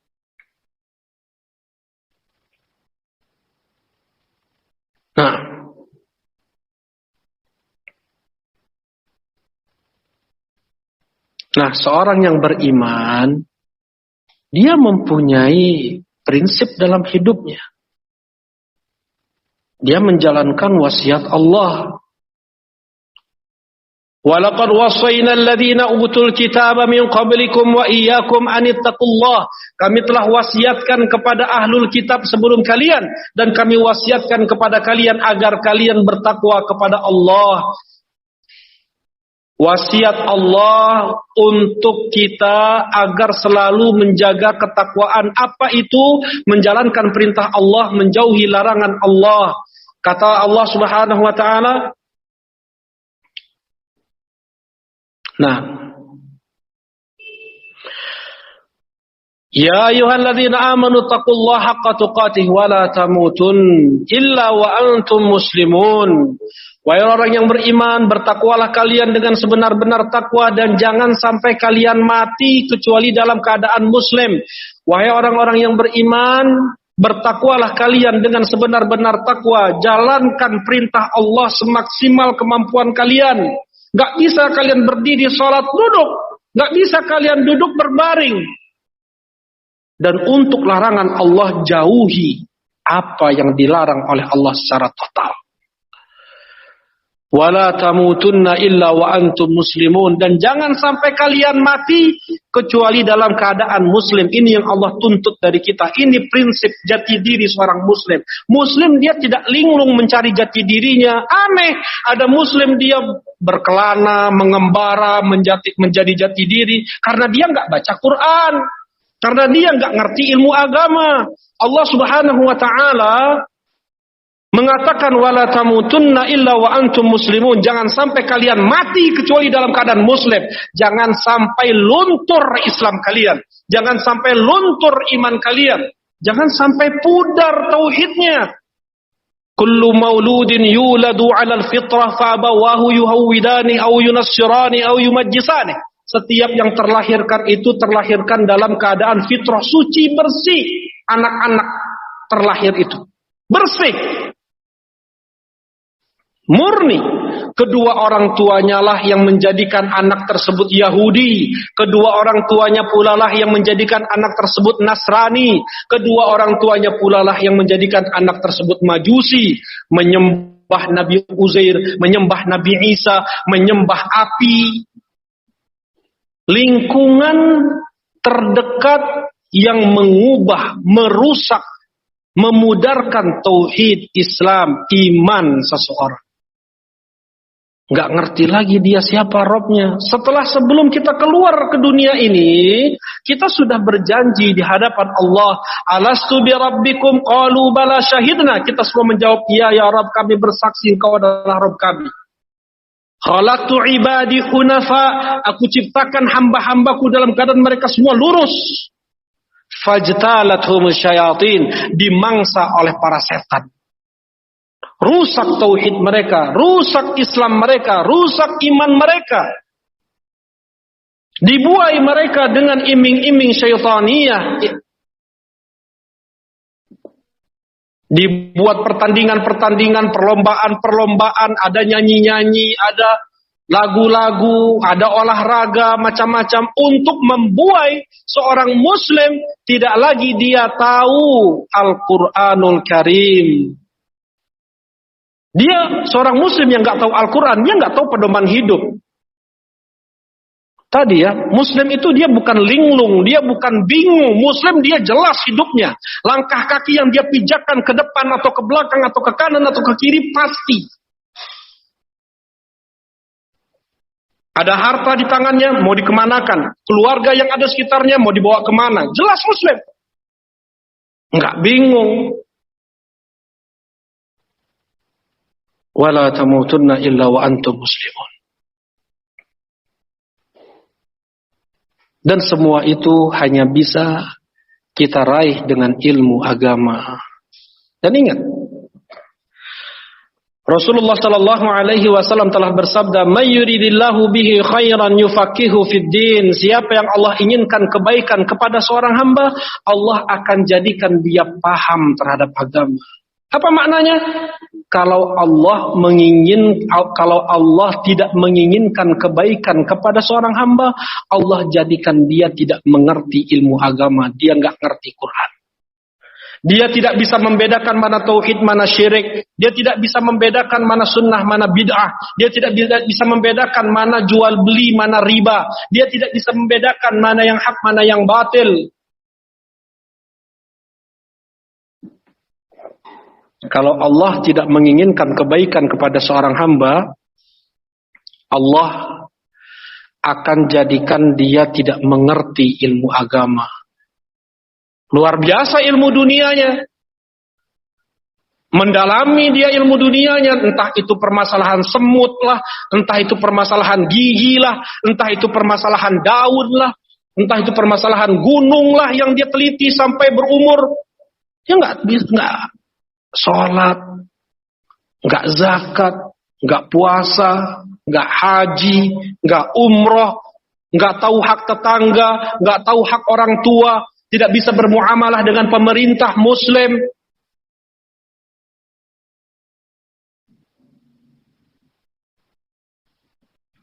Nah, seorang yang beriman, dia mempunyai prinsip dalam hidupnya. Dia menjalankan wasiat Allah. Walaqad wassayna alladhina utul kitaba min qablikum wa iyyakum an ittaqullah. Kami telah wasiatkan kepada ahlul kitab sebelum kalian dan kami wasiatkan kepada kalian agar kalian bertakwa kepada Allah. Wasiat Allah untuk kita agar selalu menjaga ketakwaan. Apa itu? Menjalankan perintah Allah, menjauhi larangan Allah. Kata Allah Subhanahu wa taala. Nah, ya ayyuhalladzina amanu taqullaha haqqa tuqatih wa la tamutun illa wa antum muslimun. Wahai orang yang beriman, bertakwalah kalian dengan sebenar-benar takwa dan jangan sampai kalian mati kecuali dalam keadaan muslim. Wahai orang-orang yang beriman, bertakwalah kalian dengan sebenar-benar takwa. Jalankan perintah Allah semaksimal kemampuan kalian. Gak bisa kalian berdiri sholat duduk. Gak bisa kalian duduk berbaring. Dan untuk larangan Allah, jauhi apa yang dilarang oleh Allah secara total. Wala tamutunna illa wa antum muslimun. Dan jangan sampai kalian mati kecuali dalam keadaan muslim. Ini yang Allah tuntut dari kita. Ini prinsip jati diri seorang muslim. Muslim dia tidak linglung mencari jati dirinya. Aneh, ada muslim dia berkelana, mengembara, menjadi jati diri karena dia nggak baca Quran, karena dia nggak ngerti ilmu agama. Allah Subhanahu wa taala mengatakan wala tamutunna illa wa antum muslimun. Jangan sampai kalian mati kecuali dalam keadaan muslim. Jangan sampai luntur Islam kalian. Jangan sampai luntur iman kalian. Jangan sampai pudar tauhidnya. Kullu mauludin yuladu 'alal fitrah fa abawahu yuhawwidani aw yunassirani aw yumajjisani. Setiap yang terlahirkan itu terlahirkan dalam keadaan fitrah suci bersih. Anak-anak terlahir itu bersih, murni. Kedua orang tuanya lah yang menjadikan anak tersebut Yahudi. Kedua orang tuanya pula lah yang menjadikan anak tersebut Nasrani. Kedua orang tuanya pula lah yang menjadikan anak tersebut Majusi. Menyembah Nabi Uzair, menyembah Nabi Isa, menyembah api. Lingkungan terdekat yang mengubah, merusak, memudarkan tauhid Islam, iman seseorang. Nggak ngerti lagi dia siapa Robnya. Sebelum kita keluar ke dunia ini, kita sudah berjanji di hadapan Allah. Alastu bi rabbikum qalu bala syahidna. Kita semua menjawab, ya Rabb, kami bersaksi engkau adalah Rabb kami. Khalaqtu ibadi hunafa. Aku ciptakan hamba-hambaku dalam keadaan mereka semua lurus. Fajtalathum syayatin. Dimangsa oleh para setan. Rusak tauhid mereka, rusak Islam mereka, rusak iman mereka. Dibuai mereka dengan iming-iming syaitaniyah. Dibuat pertandingan-pertandingan, perlombaan-perlombaan, ada nyanyi-nyanyi, ada lagu-lagu, ada olahraga, macam-macam untuk membuai seorang muslim tidak lagi dia tahu Al-Quranul Karim. Dia seorang muslim yang gak tahu Al-Quran, dia gak tahu pedoman hidup. Tadi ya, muslim itu dia bukan linglung, dia bukan bingung. Muslim dia jelas hidupnya. Langkah kaki yang dia pijakkan ke depan atau ke belakang atau ke kanan atau ke kiri pasti. Ada harta di tangannya, mau dikemanakan. Keluarga yang ada sekitarnya mau dibawa kemana. Jelas muslim. Enggak bingung. Wala tamutunna illa wa antum muslimun. Dan semua itu hanya bisa kita raih dengan ilmu agama. Dan ingat, Rasulullah sallallahu alaihi wasallam telah bersabda, "May yuridillahu bihi khairan yufaqihu fid din." Siapa yang Allah inginkan kebaikan kepada seorang hamba, Allah akan jadikan dia paham terhadap agama. Apa maknanya? Kalau Allah tidak menginginkan kebaikan kepada seorang hamba, Allah jadikan dia tidak mengerti ilmu agama, dia enggak ngerti Quran. Dia tidak bisa membedakan mana tauhid, mana syirik. Dia tidak bisa membedakan mana sunnah, mana bid'ah. Dia tidak bisa membedakan mana jual beli, mana riba. Dia tidak bisa membedakan mana yang hak, mana yang batil. Kalau Allah tidak menginginkan kebaikan kepada seorang hamba, Allah akan jadikan dia tidak mengerti ilmu agama. Luar biasa ilmu dunianya. Mendalami dia ilmu dunianya, entah itu permasalahan semut lah, entah itu permasalahan gigi lah, entah itu permasalahan daun lah, entah itu permasalahan gunung lah yang dia teliti sampai berumur. Dia enggak sholat, enggak zakat, enggak puasa, enggak haji, enggak umroh, enggak tahu hak tetangga, enggak tahu hak orang tua. Tidak bisa bermuamalah dengan pemerintah Muslim.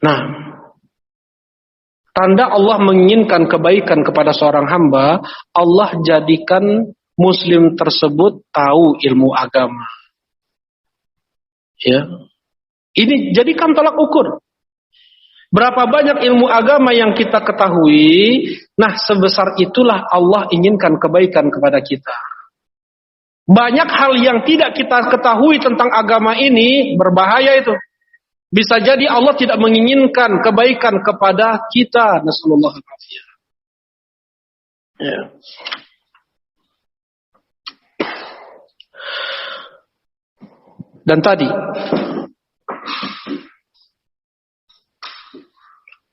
Nah, tanda Allah menginginkan kebaikan kepada seorang hamba, Allah jadikan Muslim tersebut tahu ilmu agama. Ya, ini jadikan tolak ukur. Berapa banyak ilmu agama yang kita ketahui, nah sebesar itulah Allah inginkan kebaikan kepada kita. Banyak hal yang tidak kita ketahui tentang agama ini, berbahaya itu. Bisa jadi Allah tidak menginginkan kebaikan kepada kita. Nasallallahu alaihi wasallam. Ya. Dan tadi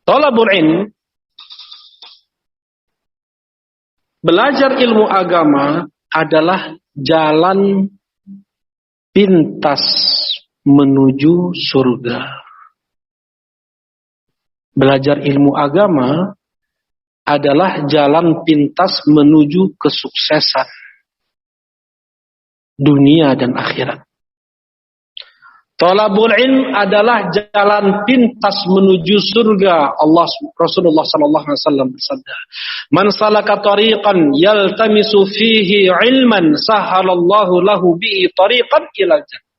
Thalabul ilm, belajar ilmu agama adalah jalan pintas menuju surga. Belajar ilmu agama adalah jalan pintas menuju kesuksesan dunia dan akhirat. Thalabul ilm adalah jalan pintas menuju surga. Rasulullah sallallahu alaihi wasallam bersabda, "Man salaka tariqan yaltamisu fihi ilman, sahalallahu lahu bihi tariqan ilal jannah."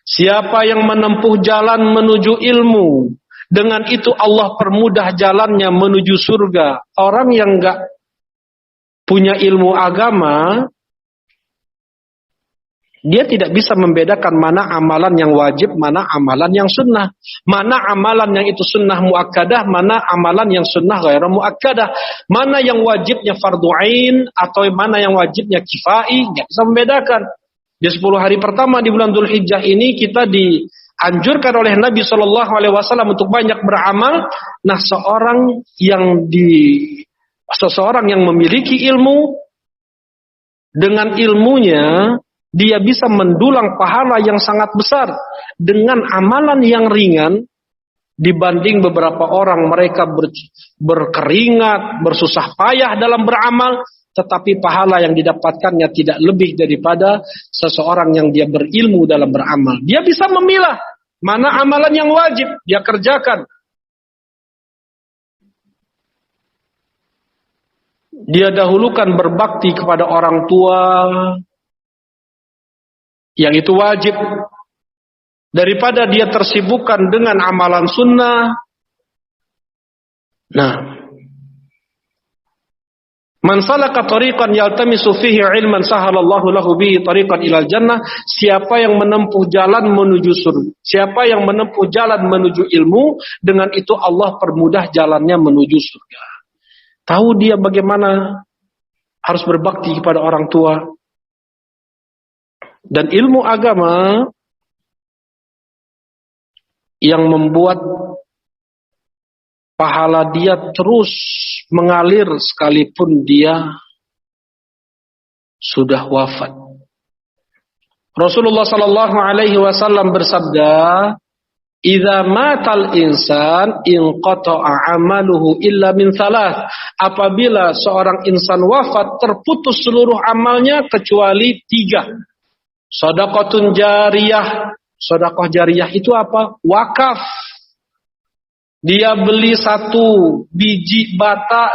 Siapa yang menempuh jalan menuju ilmu, dengan itu Allah permudah jalannya menuju surga. Orang yang enggak punya ilmu agama, dia tidak bisa membedakan mana amalan yang wajib, mana amalan yang sunnah. Mana amalan yang itu sunnah muakkadah, mana amalan yang sunnah ghairu muakkadah. Mana yang wajibnya fardu ain, atau mana yang wajibnya kifai, tidak bisa membedakan. Di 10 hari pertama di bulan Dzulhijjah ini kita dianjurkan oleh Nabi SAW untuk banyak beramal. Nah, seseorang yang memiliki ilmu, dengan ilmunya dia bisa mendulang pahala yang sangat besar dengan amalan yang ringan dibanding beberapa orang mereka berkeringat, bersusah payah dalam beramal, tetapi pahala yang didapatkannya tidak lebih daripada seseorang yang dia berilmu dalam beramal. Dia bisa memilah mana amalan yang wajib dia kerjakan. Dia dahulukan berbakti kepada orang tua, yang itu wajib, daripada dia tersibukkan dengan amalan sunnah. Nah, man salaka tariqan yaltamisu fihi ilman sahalallahu lahu bihi tariqan ilal jannah. Siapa yang menempuh jalan menuju surga, siapa yang menempuh jalan menuju ilmu, dengan itu Allah permudah jalannya menuju surga. Tahu dia bagaimana harus berbakti kepada orang tua. Dan ilmu agama yang membuat pahala dia terus mengalir sekalipun dia sudah wafat. Rasulullah sallallahu alaihi wasallam bersabda, "Idza matal insan inqata'a 'amaluhu illa min thalath." Apabila seorang insan wafat, terputus seluruh amalnya kecuali 3. Shadaqatun jariyah. Sedekah jariyah itu apa? Wakaf. Dia beli 1 biji bata,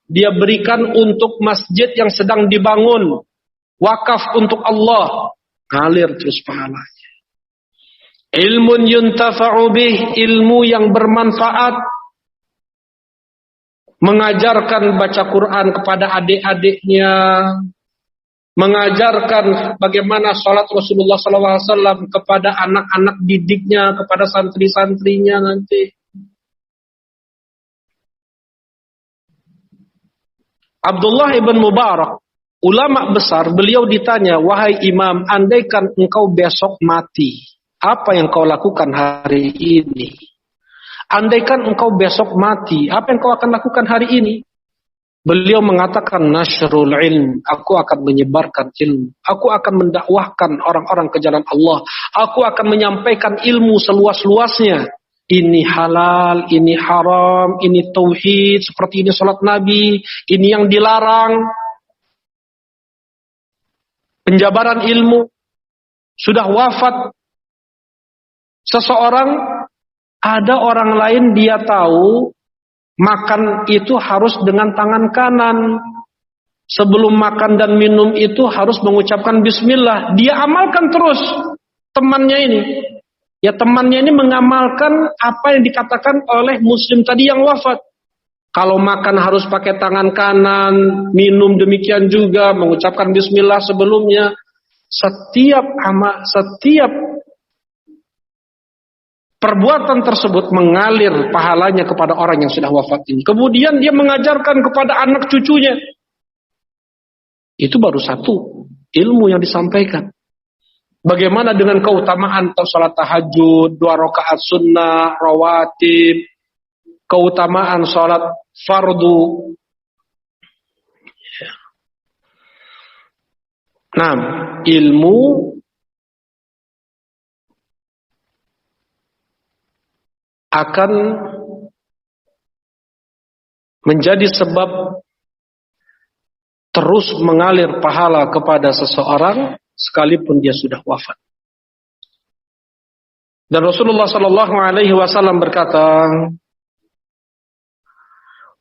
dia berikan untuk masjid yang sedang dibangun. Wakaf untuk Allah. Ngalir terus pahalanya. Ilmun yuntafa'u bih, ilmu yang bermanfaat. Mengajarkan baca Quran kepada adik-adiknya. Mengajarkan bagaimana sholat Rasulullah SAW kepada anak-anak didiknya, kepada santri-santrinya nanti. Abdullah ibn Mubarak, ulama besar, beliau ditanya, "Wahai imam, andaikan engkau besok mati, apa yang kau lakukan hari ini?" Andaikan engkau besok mati, apa yang kau akan lakukan hari ini? Beliau mengatakan, "Nashrul ilm, aku akan menyebarkan ilmu. Aku akan mendakwahkan orang-orang ke jalan Allah. Aku akan menyampaikan ilmu seluas-luasnya. Ini halal, ini haram, ini tauhid, seperti ini salat Nabi, ini yang dilarang." Penjabaran ilmu. Sudah wafat seseorang, ada orang lain dia tahu makan itu harus dengan tangan kanan. Sebelum makan dan minum itu harus mengucapkan bismillah. Dia amalkan terus temannya ini. Ya, temannya ini mengamalkan apa yang dikatakan oleh muslim tadi yang wafat. Kalau makan harus pakai tangan kanan, minum demikian juga, mengucapkan bismillah sebelumnya. Setiap perbuatan tersebut mengalir pahalanya kepada orang yang sudah wafat ini. Kemudian dia mengajarkan kepada anak cucunya. Itu baru 1 ilmu yang disampaikan. Bagaimana dengan keutamaan salat tahajud, 2 rakaat sunnah, rawatib, keutamaan salat fardu. Nah, ilmu akan menjadi sebab terus mengalir pahala kepada seseorang sekalipun dia sudah wafat. Dan Rasulullah sallallahu alaihi wasallam berkata,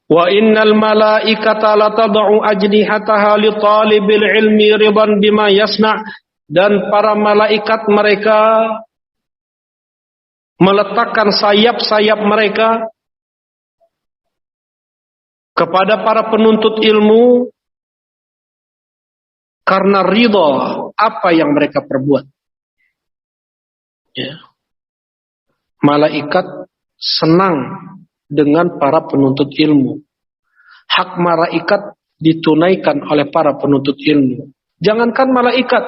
"Wa innal malaikata la tad'u ajnihataha li talibil ilmi ridan bima yasna." Dan para malaikat mereka meletakkan sayap-sayap mereka kepada para penuntut ilmu karena ridha apa yang mereka perbuat. Ya. Malaikat senang dengan para penuntut ilmu. Hak malaikat ditunaikan oleh para penuntut ilmu. Jangankan malaikat,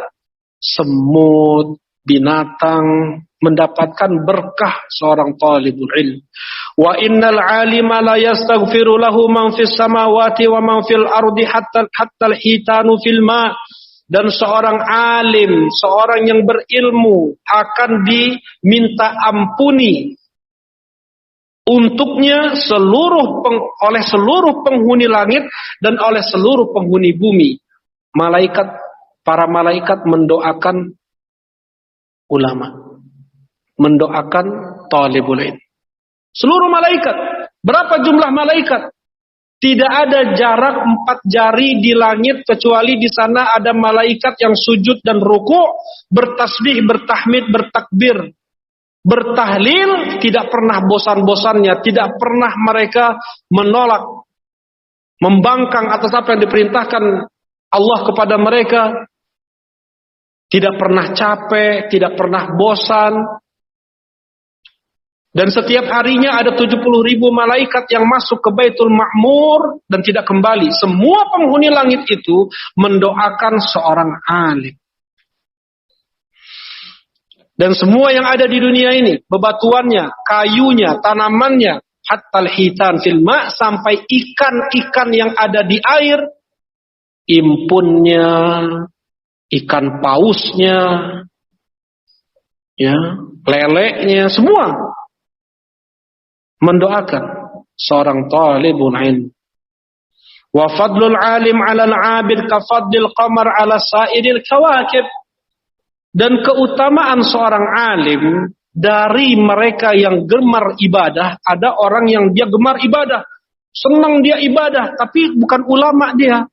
semut, binatang mendapatkan berkah seorang talibul ilm. Wa innal 'alima la yastaghfiru lahu man fis samawati wa man fil ardi hatta al-hitanu fil ma. Dan seorang alim, seorang yang berilmu akan diminta ampuni untuknya oleh seluruh penghuni langit dan oleh seluruh penghuni bumi. Para malaikat mendoakan ulama, mendoakan talibul ilm. Seluruh malaikat. Berapa jumlah malaikat? Tidak ada jarak 4 jari di langit kecuali di sana ada malaikat yang sujud dan ruku', bertasbih, bertahmid, bertakbir, bertahlil, tidak pernah bosan-bosannya, tidak pernah mereka menolak, membangkang atas apa yang diperintahkan Allah kepada mereka. Tidak pernah capek, tidak pernah bosan. Dan setiap harinya ada 70.000 malaikat yang masuk ke Baitul Ma'mur dan tidak kembali. Semua penghuni langit itu mendoakan seorang alim. Dan semua yang ada di dunia ini, bebatuannya, kayunya, tanamannya, hatta al-hitan fil ma, sampai ikan-ikan yang ada di air, impunnya, ikan pausnya, ya, leleknya, semua mendoakan seorang talibul ilm. Wa fadlul alim 'ala al-'abid ka fadlil qamar 'ala sa'iril kawakib. Dan keutamaan seorang alim dari mereka yang gemar ibadah, ada orang yang dia gemar ibadah, senang dia ibadah, tapi bukan ulama dia.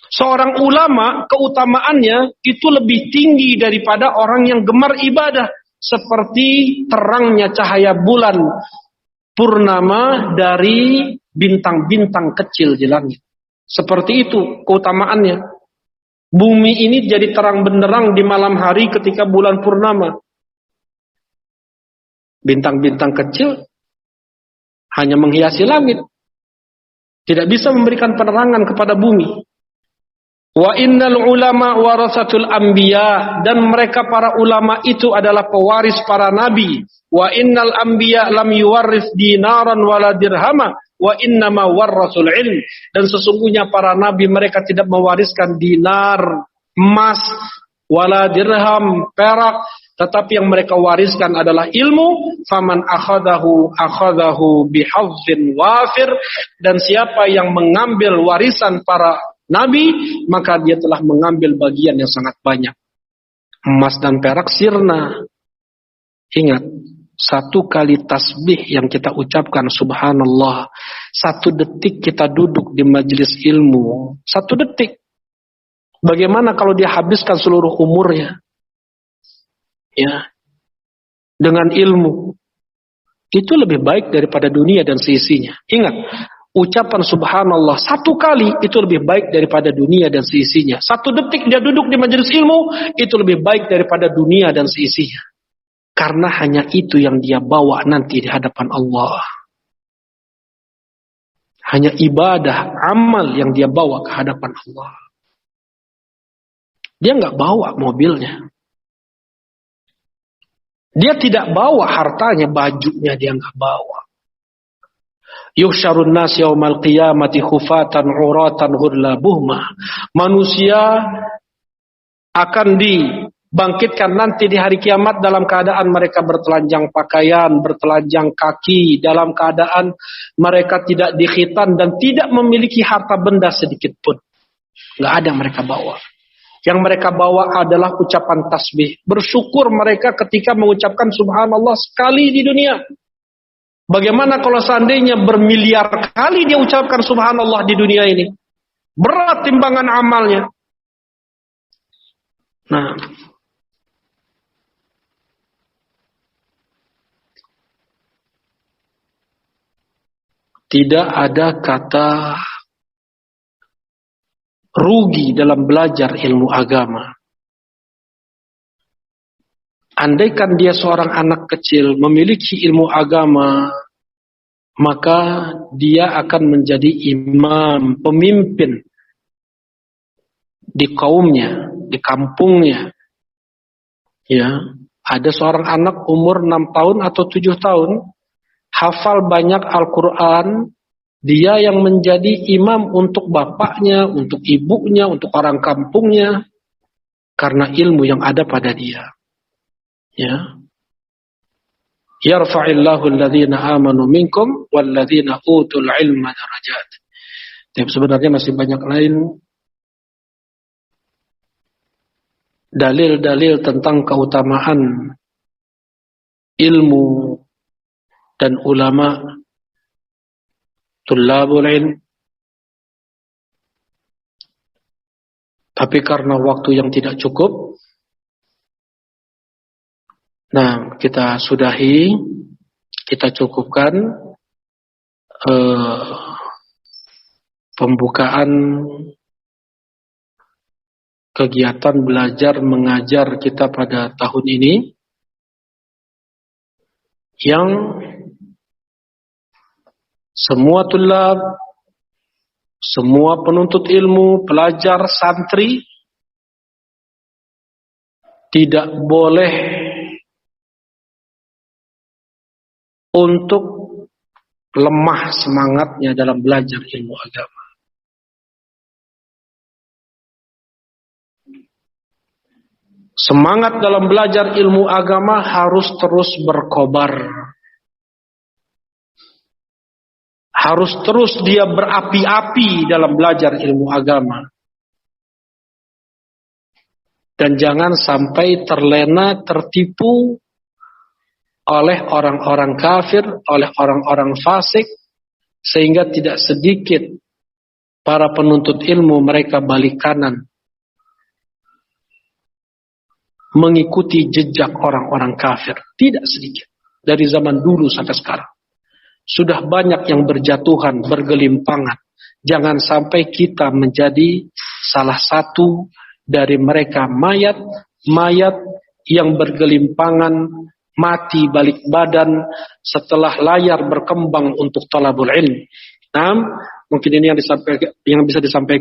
Seorang ulama keutamaannya itu lebih tinggi daripada orang yang gemar ibadah, seperti terangnya cahaya bulan purnama dari bintang-bintang kecil di langit. Seperti itu keutamaannya. Bumi ini jadi terang benderang di malam hari ketika bulan purnama. Bintang-bintang kecil hanya menghiasi langit, tidak bisa memberikan penerangan kepada bumi. Wa innal ulama warasatul anbiya, dan mereka para ulama itu adalah pewaris para nabi. Wa innal anbiya lam yuwarris dinaran wala dirhama wa innama warasul ilm, dan sesungguhnya para nabi mereka tidak mewariskan dinar, emas, wala dirham, perak, tetapi yang mereka wariskan adalah ilmu. Faman akhadahu bihazzin wafir, dan siapa yang mengambil warisan para nabi, maka dia telah mengambil bagian yang sangat banyak. Emas dan perak sirna. Ingat, satu kali tasbih yang kita ucapkan subhanallah, 1 detik kita duduk di majelis ilmu, 1 detik. Bagaimana kalau dia habiskan seluruh umurnya, ya, dengan ilmu? Itu lebih baik daripada dunia dan seisinya. Ingat, ucapan subhanallah 1 kali itu lebih baik daripada dunia dan seisinya. 1 detik dia duduk di majelis ilmu itu lebih baik daripada dunia dan seisinya. Karena hanya itu yang dia bawa nanti di hadapan Allah. Hanya ibadah, amal yang dia bawa ke hadapan Allah. Dia nggak bawa mobilnya. Dia tidak bawa hartanya, bajunya dia nggak bawa. Yuhsyarun nas yaumal qiyamati khufatan uratan ghurla buhma. Manusia akan dibangkitkan nanti di hari kiamat dalam keadaan mereka bertelanjang pakaian, bertelanjang kaki, dalam keadaan mereka tidak dikhitan dan tidak memiliki harta benda sedikit pun. Nggak ada yang mereka bawa. Yang mereka bawa adalah ucapan tasbih. Bersyukur mereka ketika mengucapkan subhanallah sekali di dunia. Bagaimana kalau seandainya bermiliar kali dia ucapkan subhanallah di dunia ini? Berat timbangan amalnya. Nah, tidak ada kata rugi dalam belajar ilmu agama. Andaikan dia seorang anak kecil memiliki ilmu agama, maka dia akan menjadi imam, pemimpin di kaumnya, di kampungnya. Ya, ada seorang anak umur 6 tahun atau 7 tahun, hafal banyak Al-Quran, dia yang menjadi imam untuk bapaknya, untuk ibunya, untuk orang kampungnya, karena ilmu yang ada pada dia. Ya, yarfa'illahu alladhina amanu minkum walladhina utul ilma darajat. Tapi sebenarnya masih banyak lain dalil-dalil tentang keutamaan ilmu dan ulama, tullabul ilm. Tapi karena waktu yang tidak cukup, nah, kita sudahi, kita cukupkan pembukaan kegiatan belajar mengajar kita pada tahun ini, yang semua tulab, semua penuntut ilmu, pelajar, santri tidak boleh untuk lemah semangatnya dalam belajar ilmu agama. Semangat dalam belajar ilmu agama harus terus berkobar. Harus terus dia berapi-api dalam belajar ilmu agama. Dan jangan sampai terlena, tertipu oleh orang-orang kafir, oleh orang-orang fasik, sehingga tidak sedikit para penuntut ilmu mereka balik kanan, mengikuti jejak orang-orang kafir. Tidak sedikit. Dari zaman dulu sampai sekarang. Sudah banyak yang berjatuhan, bergelimpangan. Jangan sampai kita menjadi salah satu dari mereka mayat yang bergelimpangan, mati balik badan setelah layar berkembang untuk talabul ilmi. Nah, mungkin ini yang bisa disampaikan